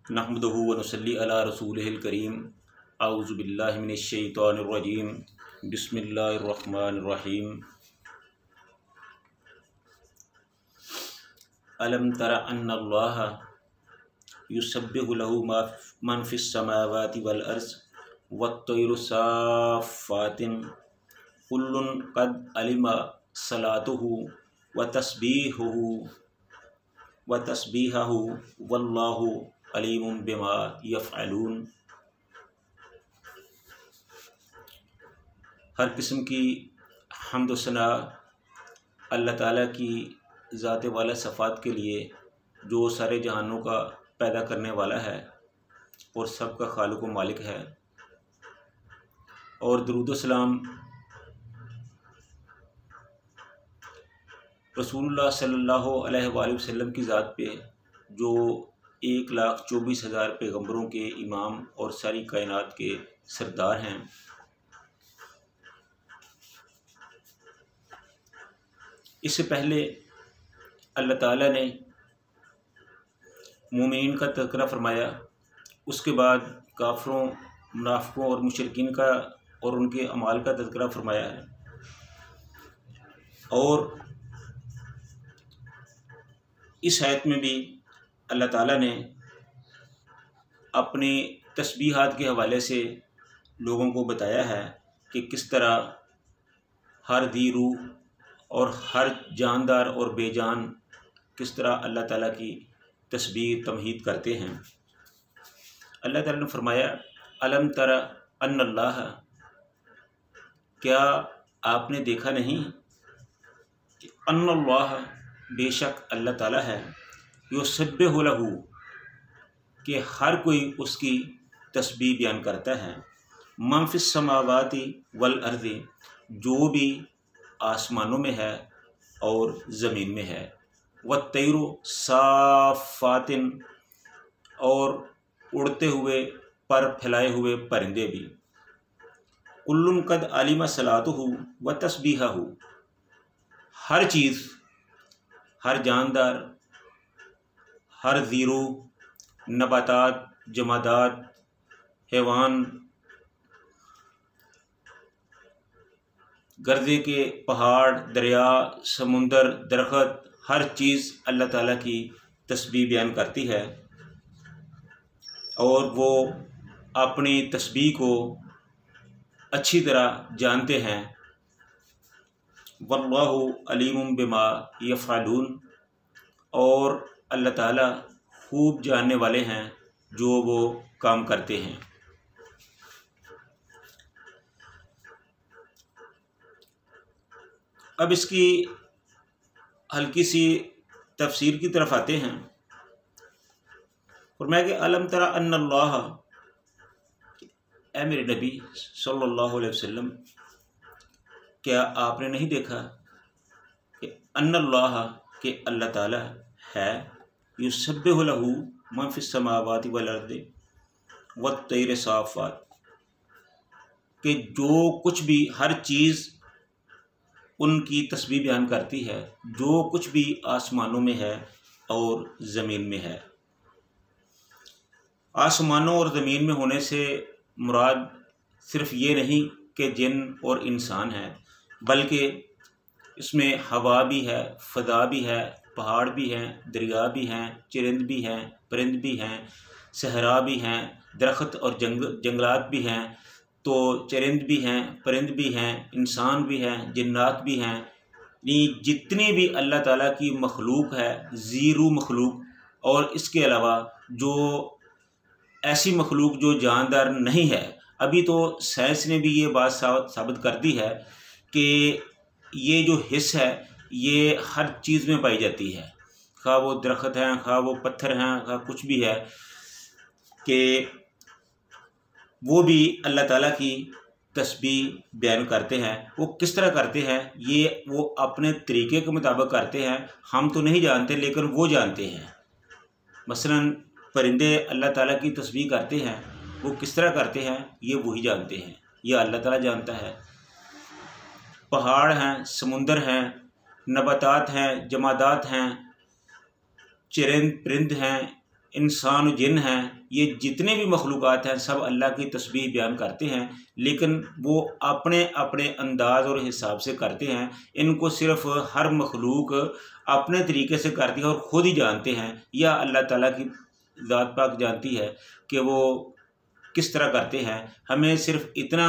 नहमदुहु व नुसल्ली अला रसूलिहिल करीम। औज़ु बिल्लाहि मिनश शैतानिर रजीम। बिस्मिल्लाहिर रहमानिर रहीम। अलम तरा अन्नल्लाहा युसब्बिहु लहु मन फिस समावाति वल अर्ज़ वत्तैरु साफ़्फ़ातिन कुल्लुन क़द अलिमा सलातुहु व तस्बीहहु वल्लाहु अलीमुम बिमा यफ़अलून। हर किस्म की हम्द व सना अल्लाह ताला की ज़ात वाला सफ़ात के लिए, जो सारे जहानों का पैदा करने वाला है और सबका खालिक व मालिक है। और दुरूद व सलाम रसूलुल्लाह सल्लल्लाहु अलैहि वसल्लम की ज़ात पे, जो 1,24,000 पैगम्बरों के इमाम और सारी कायनात के सरदार हैं। इससे पहले अल्लाह ताला ने मोमिनीन का तज़किरा फरमाया, उसके बाद काफिरों, मुनाफिकों और मुशरिकीन का और उनके अमाल का तज़किरा फरमाया है। और इस आयत में भी अल्लाह ताला ने अपने तस्बीहात के हवाले से लोगों को बताया है कि किस तरह हर दी रूह और हर जानदार और बेजान किस तरह अल्लाह ताला की तस्बीह तमहीद करते हैं। अल्लाह ताला ने फरमाया, अलम तरा अन्नल्लाह, क्या आपने देखा नहीं कि अन्नल्लाह, बेशक अल्लाह ताला है, युसब्बिहु लहू, कि हर कोई उसकी तस्बीह बयान करता है, मन फिस समावाति वल अर्ज़ि, जो भी आसमानों में है और ज़मीन में है, वत्तैरु साफ़्फ़ातिन, और उड़ते हुए पर फैलाए हुए परिंदे भी, कुल्लुन क़द अलिमा सलातुहु व तस्बीहहु, हर चीज़, हर जानदार, हर ज़ीरू, नबातात, जमादात, हैवान, गर्जे के पहाड़, दरिया, समुंदर, दरख्त, हर चीज़ अल्लाह ताला की तस्बीह बयान करती है। और वो अपनी तस्बीह को अच्छी तरह जानते हैं। वल्लाहु अलीमुम बिमा यफ़अलून, और अल्लाह ताला खूब जानने वाले हैं जो वो काम करते हैं। अब इसकी हल्की सी तफसीर की तरफ आते हैं। फरमाया कि अलम तरा अन्नल्लाह, ऐ मेरे नबी सल्लल्लाहु अलैहि वसल्लम, क्या आपने नहीं देखा कि अन्नल्लाह, के अल्लाह ताला है, युसब्बिहु लहू मन फिस समावाति वल अर्ज़ि वत्तैरि साफ़्फ़ात, कि जो कुछ भी, हर चीज़ उनकी तस्बीह बयान करती है, जो कुछ भी आसमानों में है और ज़मीन में है। आसमानों और ज़मीन में होने से मुराद सिर्फ़ ये नहीं कि जिन और इंसान हैं, बल्कि इसमें हवा भी है, फ़ज़ा भी है, पहाड़ भी हैं, दरिया भी हैं, चरिंद भी हैं, परिंद भी हैं, सहरा भी हैं, दरख्त और जंगलात भी हैं। तो चरिंद भी हैं, परिंद भी हैं, इंसान भी हैं, जिन्नात भी हैं। ये जितनी भी अल्लाह ताला की मखलूक है, ज़ीरू मखलूक, और इसके अलावा जो ऐसी मखलूक जो जानदार नहीं है, अभी तो साइंस ने भी ये बात साबित कर दी है कि ये जो हिस्स है ये हर चीज़ में पाई जाती है, खा वो दरख्त हैं, खा वो पत्थर हैं, खा कुछ भी है, कि वो भी अल्लाह ताला की तस्बीह बयान करते हैं। वो किस तरह करते हैं, ये वो अपने तरीके के मुताबिक करते हैं। हम तो नहीं जानते, लेकिन वो जानते हैं। मसलन परिंदे अल्लाह ताला की तस्बीह करते हैं, वो किस तरह करते हैं ये वही जानते हैं, ये अल्लाह ताला जानता है। पहाड़ हैं, समुंदर हैं, नबातात हैं, जमादात हैं, चरिंद परिंद हैं, इंसान और जिन हैं, ये जितने भी मखलूक़ात हैं सब अल्लाह की तस्बीह बयान करते हैं, लेकिन वो अपने अपने अंदाज और हिसाब से करते हैं। इनको सिर्फ़ हर मखलूक अपने तरीके से करती है और ख़ुद ही जानते हैं, या अल्लाह ताला की ज़ात पाक जानती है कि वो किस तरह करते हैं। हमें सिर्फ़ इतना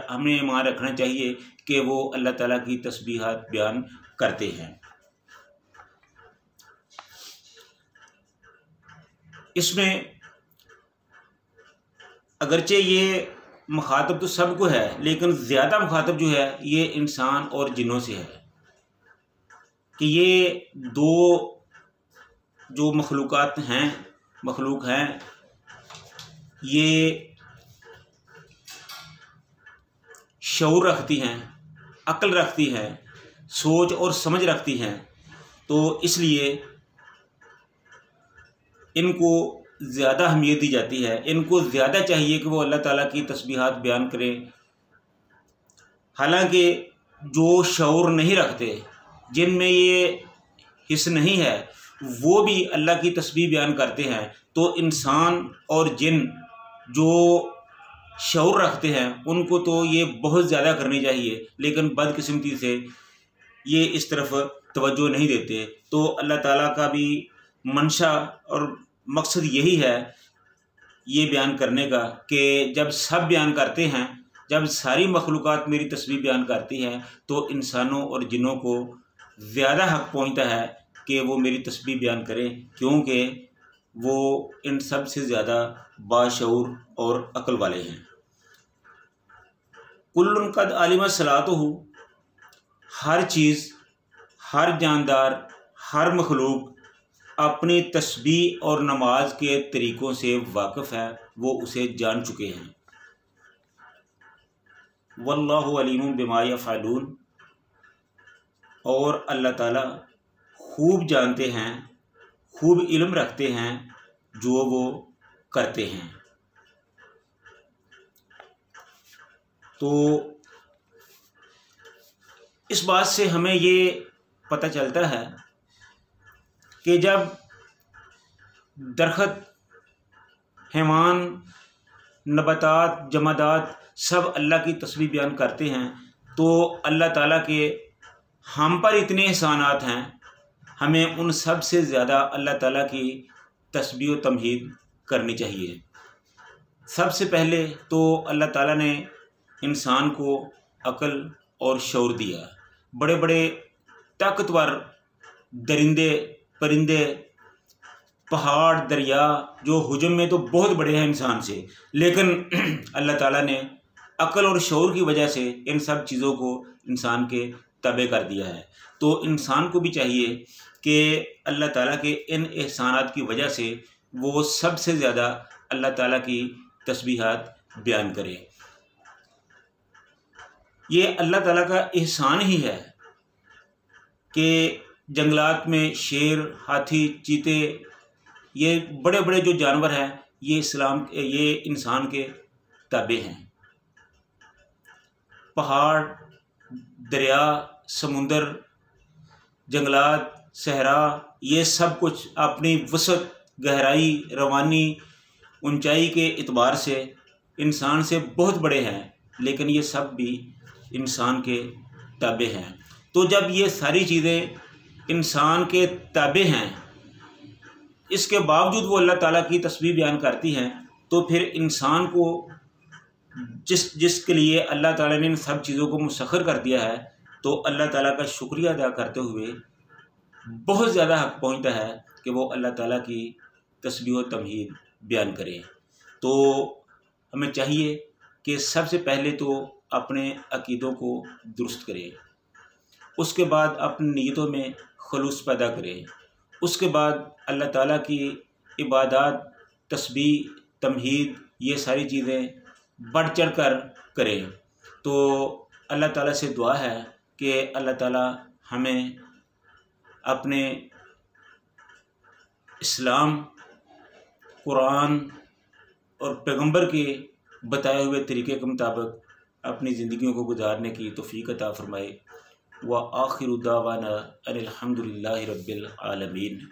हमें ईमान रखना चाहिए कि वो अल्लाह ताला की तस्बीहात बयान करते हैं। इसमें अगरचे ये मुखातब तो सबको है, लेकिन ज़्यादा मुखातब जो है ये इंसान और जिन्नों से है कि ये दो जो मखलूक हैं, ये शऊर रखती हैं, अक्ल रखती हैं, सोच और समझ रखती हैं। तो इसलिए इनको ज़्यादा अहमियत दी जाती है। इनको ज़्यादा चाहिए कि वो अल्लाह ताला की तस्बीहात बयान करें। हालांकि जो शऊर नहीं रखते, जिनमें ये हिस्स नहीं है, वो भी अल्लाह की तस्बीह बयान करते हैं। तो इंसान और जिन जो शऊर रखते हैं उनको तो ये बहुत ज़्यादा करनी चाहिए, लेकिन बदकिस्मती से ये इस तरफ तवज्जो नहीं देते। तो अल्लाह ताला का भी मंशा और मकसद यही है ये बयान करने का कि जब सब बयान करते हैं, जब सारी मखलूक़ात मेरी तस्बीह बयान करती हैं, तो इंसानों और जिन्नों को ज़्यादा हक़ पहुँचता है कि वो मेरी तस्बीह बयान करें, क्योंकि वो इन सब से ज़्यादा बाशऊर और अक्ल वाले हैं। कुल्लुन कद आलिमा सलातुहु, हर चीज़, हर जानदार, हर मखलूक अपनी तस्बीह और नमाज के तरीक़ों से वाकिफ़ है, वो उसे जान चुके हैं। वल्लाहु अलीमुम बिमा यफ़अलून, और अल्लाह ताला खूब जानते हैं, खूब इल्म रखते हैं जो वो करते हैं। तो इस बात से हमें ये पता चलता है कि जब दरख़त, हैवान, नबातात, जमादात सब अल्लाह की तस्बीह बयान करते हैं, तो अल्लाह ताला के हम पर इतने एहसानात हैं, हमें उन सब से ज़्यादा अल्लाह ताला की तस्बीह व तमहीद करनी चाहिए। सबसे पहले तो अल्लाह ताला ने इंसान को अक्ल और शऊर दिया। बड़े बड़े ताकतवर दरिंदे, परिंदे, पहाड़, दरिया जो हुजूम में तो बहुत बड़े हैं इंसान से, लेकिन अल्लाह ताला ने अक्ल और शऊर की वजह से इन सब चीज़ों को इंसान के ताबे कर दिया है। तो इंसान को भी चाहिए कि अल्लाह ताला के इन एहसानात की वजह से वो सबसे ज़्यादा अल्लाह ताला की तस्बीहात बयान करे। ये अल्लाह ताला का एहसान ही है कि जंगलात में शेर, हाथी, चीते, ये बड़े बड़े जो जानवर हैं, ये इंसान के ताबे हैं। पहाड़, दरिया, समुंदर, जंगलात, सहरा, ये सब कुछ अपनी वसत, गहराई, रवानी, ऊंचाई के एतबार से इंसान से बहुत बड़े हैं, लेकिन ये सब भी इंसान के ताबे हैं। तो जब ये सारी चीज़ें इंसान के ताबे हैं, इसके बावजूद वो अल्लाह ताला की तस्बीह बयान करती हैं, तो फिर इंसान को जिसके लिए अल्लाह ताला ने इन सब चीज़ों को मुसख्खर कर दिया है, तो अल्लाह ताला का शुक्रिया अदा करते हुए बहुत ज़्यादा हक़ पहुँचता है कि वो अल्लाह ताला की तस्बीह व तमहीद बयान करें। तो हमें चाहिए कि सबसे पहले तो अपने अक़ीदों को दुरुस्त करें, उसके बाद अपनी नीयतों में खलूस पैदा करें, उसके बाद अल्लाह ताला की इबादत, तस्बीह, तमहीद, ये सारी चीज़ें बढ़ चढ़ कर करें। तो अल्लाह ताला से दुआ है कि अल्लाह ताला हमें अपने इस्लाम, कुरान और पैगंबर के बताए हुए तरीक़े के मुताबिक अपनी ज़िंदगियों को गुजारने की तौफ़ीक़ अता फ़रमाए। व आखिरु दावाना अनिल हम्दुलिल्लाहि रब्बिल आलमीन।